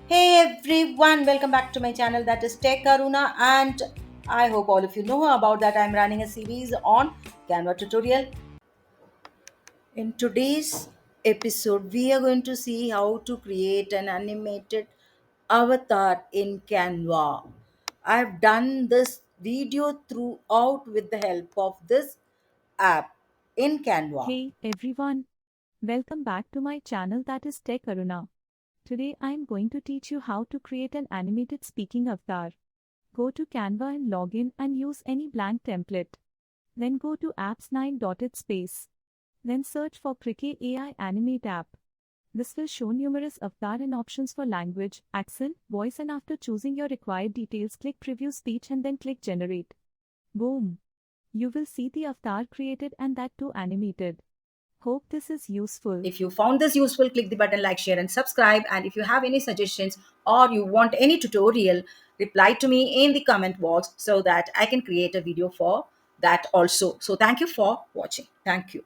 Hey everyone, welcome back to my channel that is Techaruna, and I hope all of you know about that. I'm running a series on Canva tutorial. In today's episode, we are going to see how to create an animated avatar in Canva. I've done this video throughout with the help of this app in Canva. Hey everyone, welcome back to my channel that is Techaruna. Today I am going to teach you how to create an animated speaking avatar. Go to Canva and log in and use any blank template. Then go to apps 9 dotted space. Then search for Krikey AI Animate app. This will show numerous avatar and options for language, accent, voice, and after choosing your required details click preview speech and then click generate. Boom! You will see the avatar created and that too animated. Hope this is useful. If you found this useful, click the button like, share, and subscribe. And if you have any suggestions or you want any tutorial, reply to me in the comment box so that I can create a video for that also. So thank you for watching. Thank you.